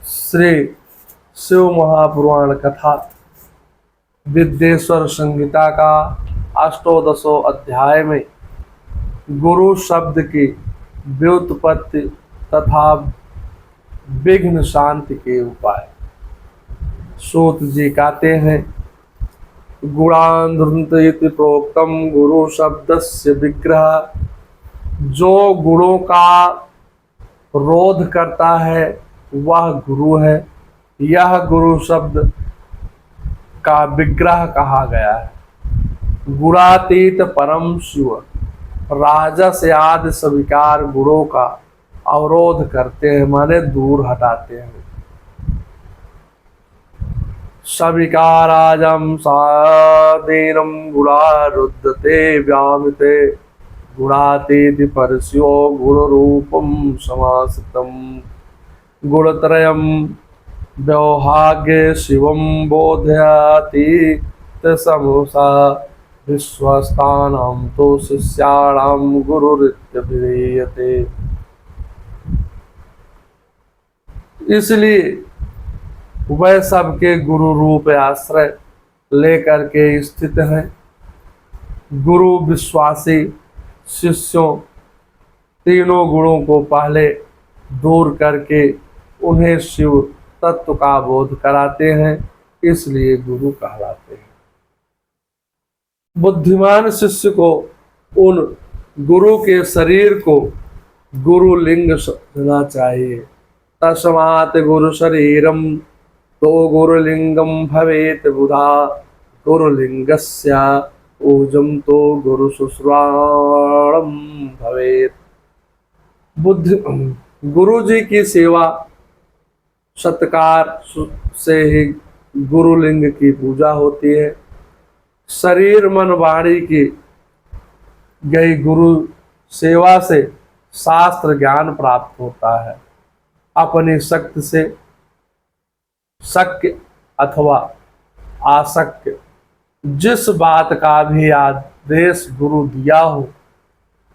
श्री शिव महापुराण कथा विद्येश्वर संहिता का अष्टोदशो अध्याय में गुरु शब्द की व्युत्पत्ति तथा विघ्न शांति के उपाय। सूत जी कहते हैं, गुणान्धृत इति प्रोक्तम गुरु शब्दस्य विग्रह। जो गुणों का रोध करता है वह गुरु है। यह गुरु शब्द का विग्रह कहा गया है। गुणातीत परम शिव राजस आदि सविकार गुणों का अवरोध करते हैं, माने दूर हटाते हैं। सविकाराजम सादीनम गुणारुद्धते व्यामिते गुणातीति परस्यो गुण रूपम समासितम गुणत्रयम व्यवहाग्य शिवम बोधयाति तमसा विश्वस्तानां तो शिष्याणां गुरुरित्यभिधीयते। इसलिए वह सबके गुरु रूप आश्रय लेकर के स्थित हैं। गुरु विश्वासी शिष्यों तीनों गुणों को पहले दूर करके उन्हें शिव तत्व का बोध कराते हैं, इसलिए गुरु कहलाते हैं। बुद्धिमान शिष्य को उन गुरु के शरीर को गुरु लिंग समझना चाहिए। तस्मात् गुरु शरीरम तो गुरुलिंगम भवेत बुधा गुरुलिंगस्य ऊर्जम तो गुरु शुश्राणम भवेत। गुरु जी की सेवा सत्कार से ही गुरुलिंग की पूजा होती है। शरीर मन वाणी की गई गुरु सेवा से शास्त्र ज्ञान प्राप्त होता है। अपनी शक्ति से शक्य अथवा आशक्य जिस बात का भी आदेश गुरु दिया हो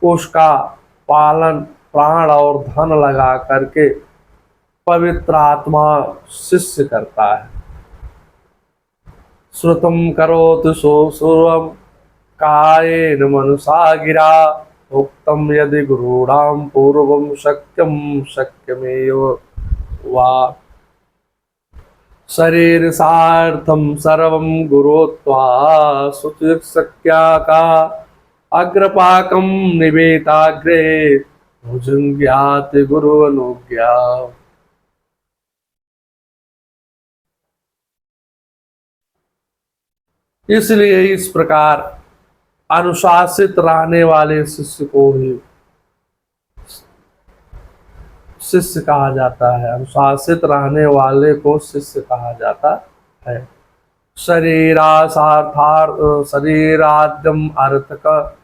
उसका पालन प्राण और धन लगा करके पवित्र आत्मा शिष्य करता है। श्रुतम करोतु सोऽसुरं कायेन मनसा गिरा उक्तम यदि गुरूणां पूर्वं शक्यमेव वा। शरीर सार्थम सर्वं गुरुत्वा सुचिक्ष्या का अग्रपाकं निवेताग्रे भुजंग्यात् गुरु अनुज्ञा। इसलिए इस प्रकार अनुशासित रहने वाले शिष्य को ही शिष्य कहा जाता है। अनुशासित रहने वाले को शिष्य कहा जाता है। शरीराद्यम अर्थक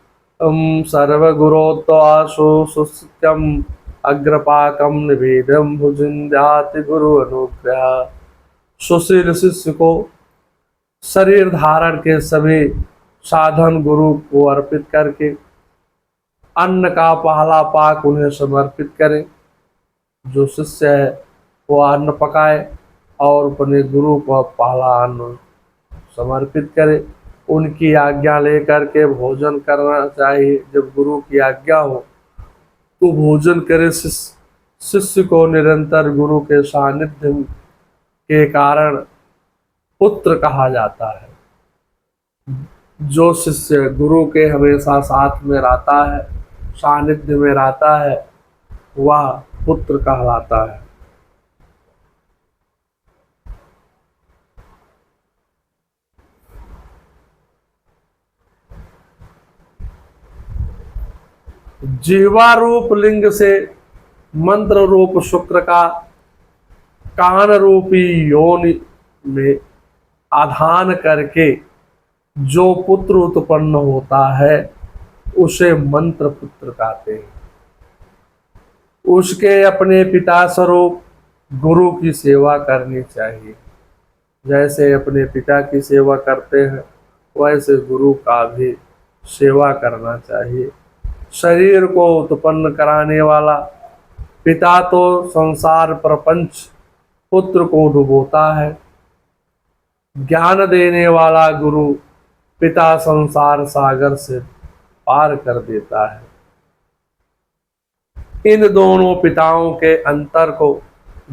सर्वगुरोत्वाशुसुत्यम अग्रपाकम निवेदम भुजिंद्याति गुरु अनुग्रह। सुशील शिष्य को शरीर धारण के सभी साधन गुरु को अर्पित करके अन्न का पहला पाक उन्हें समर्पित करें। जो शिष्य है वो अन्न पकाए और अपने गुरु को पहला अन्न समर्पित करे। उनकी आज्ञा लेकर के भोजन करना चाहिए। जब गुरु की आज्ञा हो तो भोजन करे। शिष्य को निरंतर गुरु के सानिध्य के कारण पुत्र कहा जाता है। जो शिष्य गुरु के हमेशा साथ में रहता है, सानिध्य में रहता है, वह पुत्र कहलाता है। जीवा रूप लिंग से मंत्र रूप शुक्र का कान रूपी योनि में आधान करके जो पुत्र उत्पन्न होता है उसे मंत्र पुत्र कहते हैं। उसके अपने पिता स्वरूप गुरु की सेवा करनी चाहिए। जैसे अपने पिता की सेवा करते हैं वैसे गुरु का भी सेवा करना चाहिए। शरीर को उत्पन्न कराने वाला पिता तो संसार प्रपंच पुत्र को डुबोता है। ज्ञान देने वाला गुरु पिता संसार सागर से पार कर देता है। इन दोनों पिताओं के अंतर को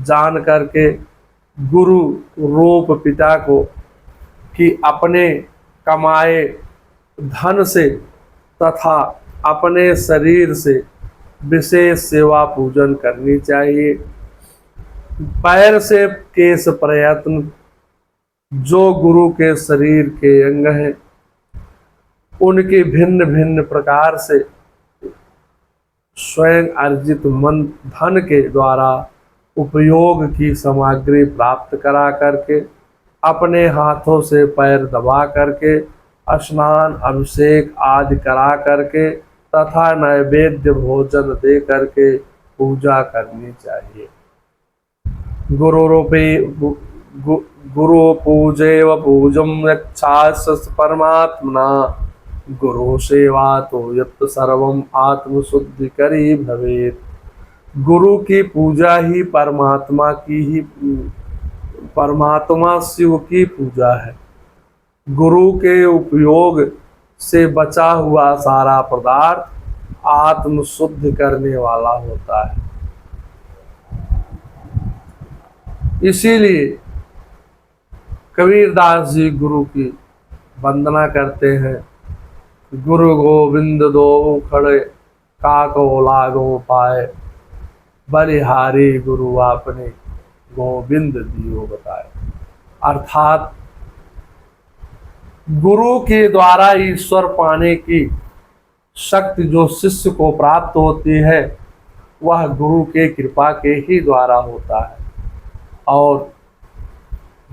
जान करके गुरु रूप पिता को कि अपने कमाए धन से तथा अपने शरीर से विशेष सेवा पूजन करनी चाहिए। पैर से केश प्रयत्न जो गुरु के शरीर के अंग हैं उनकी भिन्न भिन्न प्रकार से स्वयं अर्जित मन धन के द्वारा उपयोग की सामग्री प्राप्त करा करके अपने हाथों से पैर दबा करके स्नान अभिषेक आदि करा करके तथा नैवेद्य भोजन दे करके पूजा करनी चाहिए। गुरु पूजेव पूजम यच्छास परमात्मना गुरु सेवा तो यत् सर्वम आत्मशुद्धि करी भवेत। गुरु की पूजा ही परमात्मा शिव की पूजा है। गुरु के उपयोग से बचा हुआ सारा पदार्थ आत्म शुद्ध करने वाला होता है। इसीलिए कबीरदास जी गुरु की वंदना करते हैं। गुरु गोविंद दो खड़े काको लागो पाए बलिहारी गुरु आपने गोविंद दियो बताए। अर्थात गुरु के द्वारा ईश्वर पाने की शक्ति जो शिष्य को प्राप्त होती है वह गुरु के कृपा के ही द्वारा होता है। और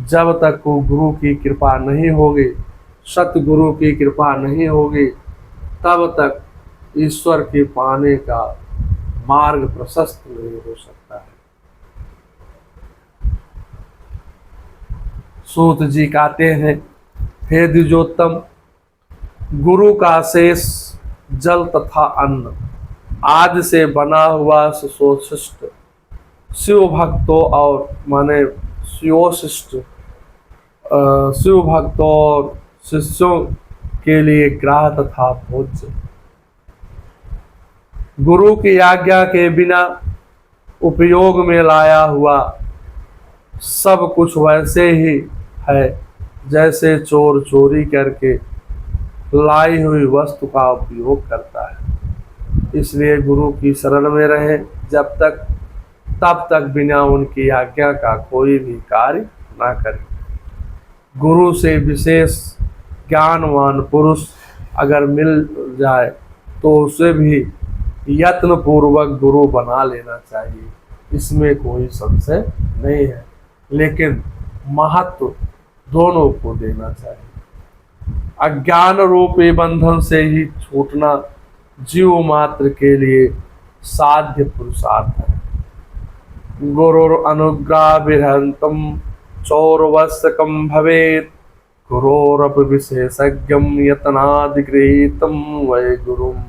जब तक को गुरु की कृपा नहीं होगी, सतगुरु की कृपा नहीं होगी, तब तक ईश्वर के पाने का मार्ग प्रशस्त नहीं हो सकता है। सूत जी कहते हैं, हे द्विजोत्तम, गुरु का शेष जल तथा अन्न आदि से बना हुआ सुशिष्ट शिव भक्तों और माने शिवशिष्ट शिव भक्तों और शिष्यों के लिए ग्राह तथा भोज्य। गुरु की आज्ञा के बिना उपयोग में लाया हुआ सब कुछ वैसे ही है जैसे चोर चोरी करके लाई हुई वस्तु का उपयोग करता है। इसलिए गुरु की शरण में रहें तब तक बिना उनकी आज्ञा का कोई भी कार्य ना करें। गुरु से विशेष ज्ञानवान पुरुष अगर मिल जाए तो उसे भी यत्न पूर्वक गुरु बना लेना चाहिए, इसमें कोई संशय नहीं है। लेकिन महत्व दोनों को देना चाहिए। अज्ञान रूपी बंधन से ही छूटना जीव मात्र के लिए साध्य पुरुषार्थ है। गुरु अनुग्रह विहंतम चौरवस्कम भवेत गुरोरप विशेषज्ञम यतनादिगृहीतम वै गुरुम।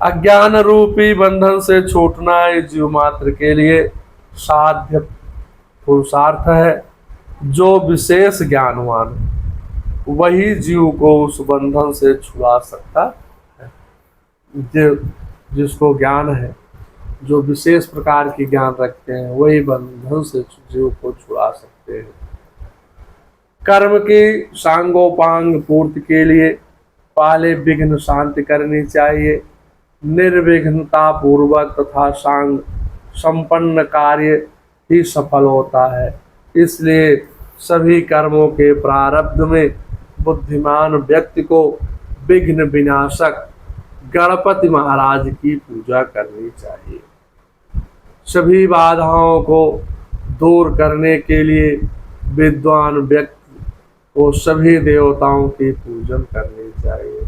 अज्ञान रूपी बंधन से छूटना जीव मात्र के लिए साध्य पुरुषार्थ है। जो विशेष ज्ञानवान वही जीव को उस बंधन से छुड़ा सकता है। जिसको ज्ञान है, जो विशेष प्रकार की ज्ञान रखते हैं, वही बंधन से जीव को छुड़ा सकते हैं। कर्म की सांगोपांग पूर्ति के लिए पहले विघ्न शांति करनी चाहिए। निर्विघ्नता पूर्वक तथा सांग संपन्न कार्य ही सफल होता है। इसलिए सभी कर्मों के प्रारब्ध में बुद्धिमान व्यक्ति को विघ्न विनाशक गणपति महाराज की पूजा करनी चाहिए। सभी बाधाओं को दूर करने के लिए विद्वान व्यक्ति को सभी देवताओं की पूजन करनी चाहिए।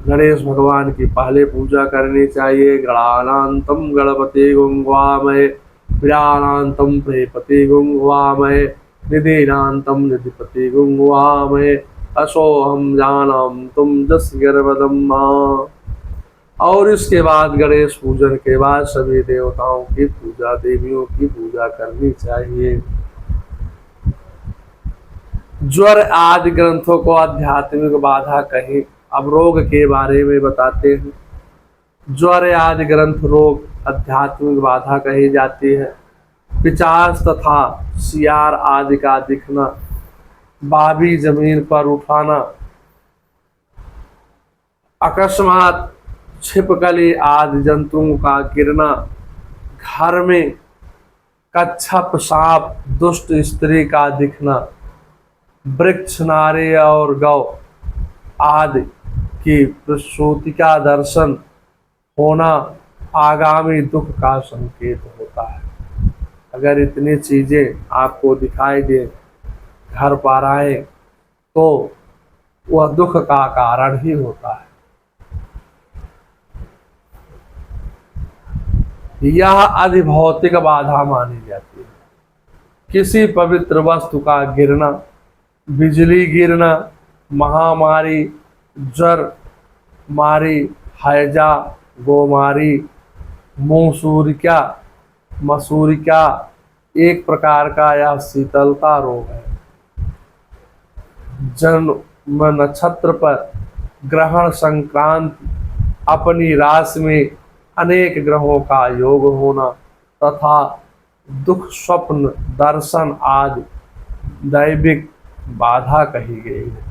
गणेश भगवान की पहले पूजा करनी चाहिए। गणानांतम गणपति गुंगवामय विरानांतम प्रेपति गुंगवामय निधिनांतम निधिपति गुंगवामय अशोहम जानम तुम जस गर्भदम्मा। और इसके बाद गणेश पूजन के बाद सभी देवताओं की पूजा, देवियों की पूजा करनी चाहिए। ज्वर आदि ग्रंथों को आध्यात्मिक बाधा कही। अब रोग के बारे में बताते हैं। ज्वर आदि ग्रंथ रोग आध्यात्मिक बाधा कही जाती है। पिचास तथा सियार आदि का दिखना, बाबी जमीन पर उठाना, अकस्मात छिपकली आदि जंतुओं का गिरना, घर में कच्छप, सांप, दुष्ट स्त्री का दिखना, वृक्ष, नारी और गौ आदि की प्रसूति का दर्शन होना आगामी दुख का संकेत होता है। अगर इतनी चीजें आपको दिखाई दे, घर पर आए, तो वह दुख का कारण ही होता है। यह अधिभौतिक बाधा मानी जाती है। किसी पवित्र वस्तु का गिरना, बिजली गिरना, महामारी, ज्वर मारी, हैजा, गोमारी, मुंहसूरिका, मसूरिका एक प्रकार का यह शीतलता रोग है। जन्म नक्षत्र पर ग्रहण संक्रांति, अपनी राशि में अनेक ग्रहों का योग होना तथा दुख स्वप्न दर्शन आदि दैविक बाधा कही गई है।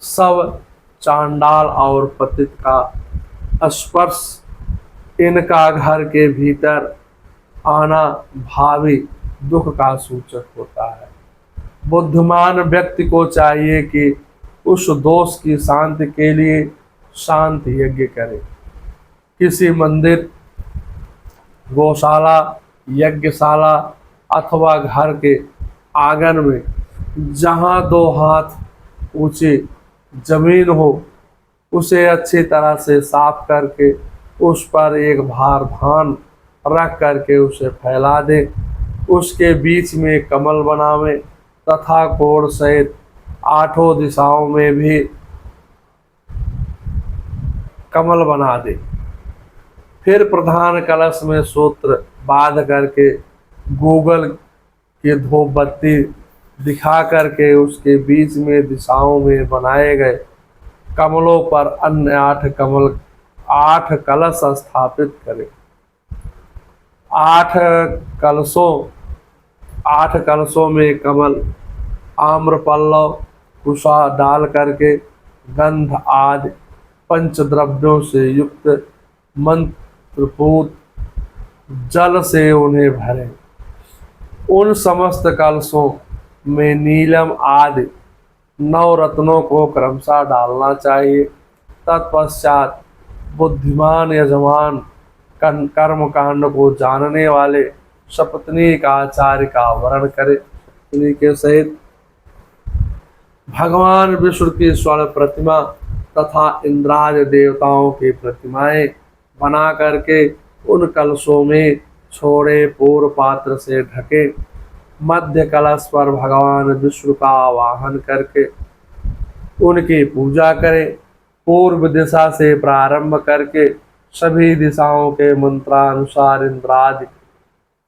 सब चांडाल और पतित का स्पर्श, इनका घर के भीतर आना भावी दुख का सूचक होता है। बुद्धिमान व्यक्ति को चाहिए कि उस दोष की शांति के लिए शांति यज्ञ करे। किसी मंदिर, गौशाला, यज्ञशाला अथवा घर के आंगन में जहाँ 2 हाथ ऊंची जमीन हो, उसे अच्छी तरह से साफ करके उस पर एक भार धान रख करके उसे फैला दे। उसके बीच में कमल बनावे तथा कोण सहित 8 दिशाओं में भी कमल बना दे। फिर प्रधान कलश में सूत्र बांध करके गूगल की धूप बत्ती दिखा करके उसके बीच में दिशाओं में बनाए गए कमलों पर अन्य 8 कलश स्थापित करे। 8 कलशों में कमल, आम्रपल्लव, कुशा डाल करके गंध आदि पंचद्रव्यों से युक्त मंत्रपूत जल से उन्हें भरें। उन समस्त कलशों में नीलम आदि 9 रत्नों को क्रमशः डालना चाहिए। तत्पश्चात बुद्धिमान यजमान कर्म कांड को जानने वाले सपत्नीक आचार्य का वर्ण करे। सपत्नी के सहित भगवान विष्णु की स्वर्ण प्रतिमा तथा इंद्राज देवताओं की प्रतिमाएं बना करके उन कलशों में छोड़े, पूर्व पात्र से ढके। मध्य कलश पर भगवान विष्णु का आवाहन करके उनकी पूजा करें। पूर्व दिशा से प्रारंभ करके सभी दिशाओं के मंत्रानुसार इंद्रादि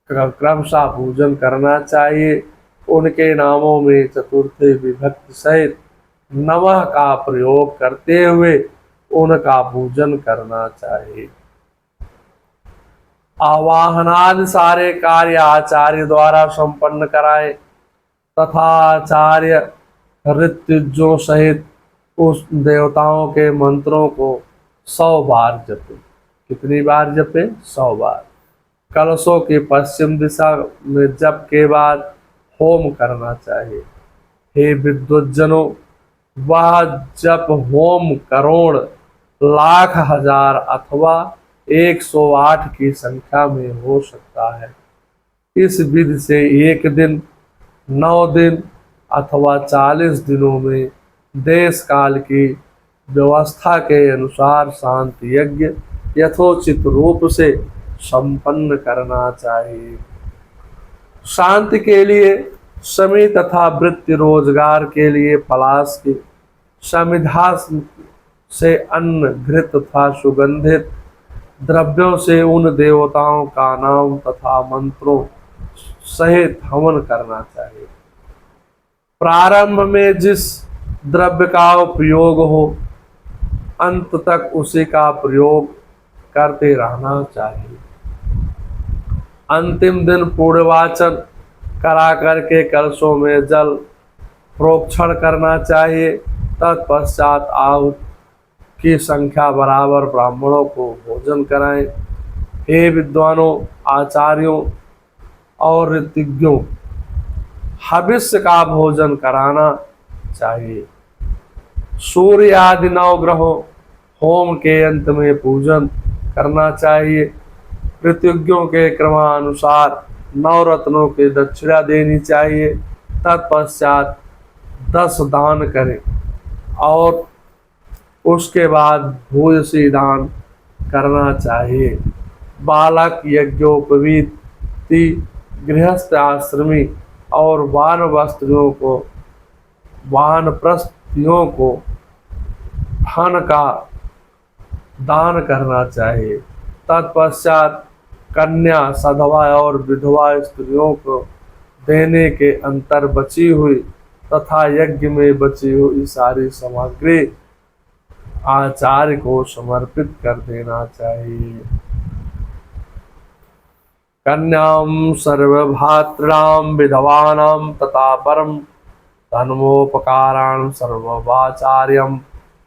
क्रमशः पूजन करना चाहिए। उनके नामों में चतुर्थी विभक्ति सहित नमः का प्रयोग करते हुए उनका पूजन करना चाहिए। आवाहनादि सारे कार्य आचार्य द्वारा संपन्न कराए तथा आचार्य ऋत्विजों सहित उस देवताओं के मंत्रों को 100 बार जपे। कितनी बार जपे? 100 बार। कलशों की पश्चिम दिशा में जप के बाद होम करना चाहिए। हे विद्वज्जनों, वह जप होम करोड़, लाख, हजार अथवा 108 की संख्या में हो सकता है। इस विधि से 1 दिन, 9 दिन अथवा 40 दिनों में देश काल की व्यवस्था के अनुसार शांति यज्ञ यथोचित रूप से संपन्न करना चाहिए। शांति के लिए समय तथा वृत्ति रोजगार के लिए पलाश की से अन्न घृत तथा सुगंधित द्रव्यों से उन देवताओं का नाम तथा मंत्रों सहित हवन करना चाहिए। प्रारंभ में जिस द्रव्य का उपयोग हो अंत तक उसी का प्रयोग करते रहना चाहिए। अंतिम दिन पूर्णवाचन करा करके कलशों में जल प्रोक्षण करना चाहिए। तत्पश्चात आहुत की संख्या बराबर ब्राह्मणों को भोजन कराएं। हे विद्वानों, आचार्यों और ऋतिज्ञों, हविष्य का भोजन कराना चाहिए। सूर्य आदि नवग्रहों होम के अंत में पूजन करना चाहिए। ऋतिज्ञों के क्रमानुसार नवरत्नों की दक्षिणा देनी चाहिए। तत्पश्चात 10 दान करें और उसके बाद भूयसी दान करना चाहिए। बालक, यज्ञोपवीति, गृहस्थ, आश्रमी और वानप्रस्थियों को धन का दान करना चाहिए। तत्पश्चात कन्या, सधवा और विधवा स्त्रियों को देने के अंतर बची हुई तथा यज्ञ में बची हुई सारी सामग्री आचार्य को समर्पित कर देना चाहिए। कन्याम सर्वभातृणाम विधवानाम तथा परम धर्मोपकारान् सर्ववाचार्यं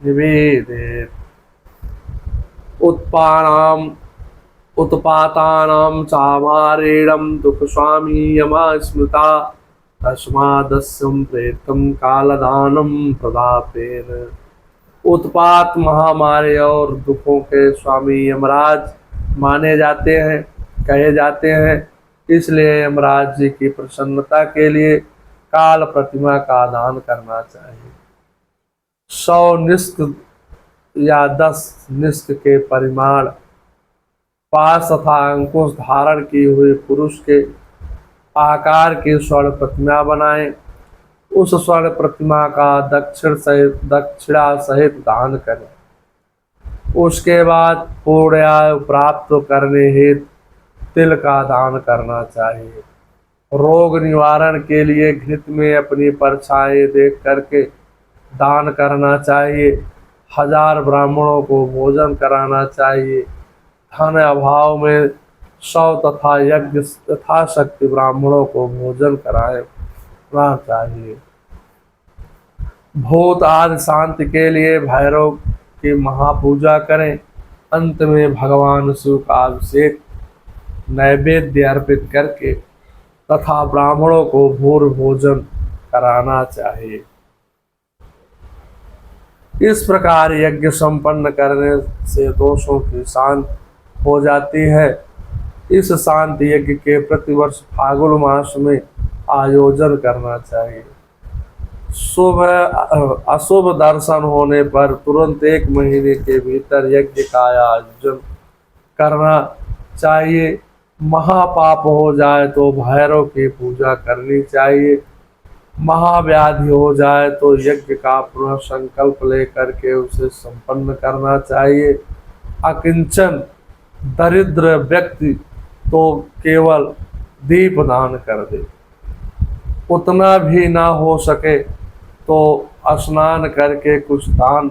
निवेदेत। उत्पातानां चामारेणं दुःखस्वामी यमा स्मृता तस्मादस्यं प्रेतं कालदानं प्रदापेन। उत्पात महामारी और दुखों के स्वामी यमराज माने जाते हैं, कहे जाते हैं। इसलिए यमराज जी की प्रसन्नता के लिए काल प्रतिमा का दान करना चाहिए। 100 निष्क या 10 निष्क के परिमाण पास तथा अंकुश धारण की हुई पुरुष के आकार की स्वर्ण प्रतिमा बनाएं। उस स्वर्ण प्रतिमा का दक्षिणा सहित दान करें। उसके बाद पूर्ण आयु प्राप्त करने हेतु तिल का दान करना चाहिए। रोग निवारण के लिए घृत में अपनी परछाई देख करके दान करना चाहिए। 1000 ब्राह्मणों को भोजन कराना चाहिए। धन अभाव में 100 तथा यज्ञ यथाशक्ति ब्राह्मणों को भोजन कराना चाहिए। भूत आदि शांति के लिए भैरव की महापूजा करें। अंत में भगवान शिव का अभिषेक नैवेद्य अर्पित करके तथा ब्राह्मणों को भूर भोजन कराना चाहिए। इस प्रकार यज्ञ संपन्न करने से दोषों की शांति हो जाती है। इस शांति यज्ञ के प्रतिवर्ष फाल्गुन मास में आयोजन करना चाहिए। शुभ अशुभ दर्शन होने पर तुरंत 1 महीने के भीतर यज्ञ का आयोजन करना चाहिए। महापाप हो जाए तो भैरव की पूजा करनी चाहिए। महाव्याधि हो जाए तो यज्ञ का पुनः संकल्प लेकर के उसे संपन्न करना चाहिए। अकिंचन दरिद्र व्यक्ति तो केवल दीप दान कर दे। उतना भी ना हो सके तो स्नान करके कुछ दान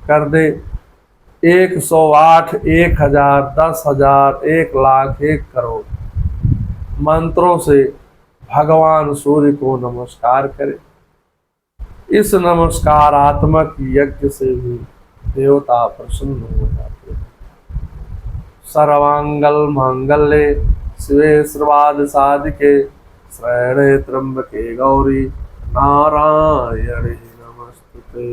कर दे। 108, 1000, 10,000, 1,00,000, 1 करोड़ मंत्रों से भगवान सूर्य को नमस्कार करे। इस नमस्कारात्मक यज्ञ से भी देवता प्रसन्न हो जाते हैं। सर्वांगल मांगल्ये शिवे सर्वार्थ साधिके शरण्ये त्र्यंबके गौरी नारायणी नमस्तुते।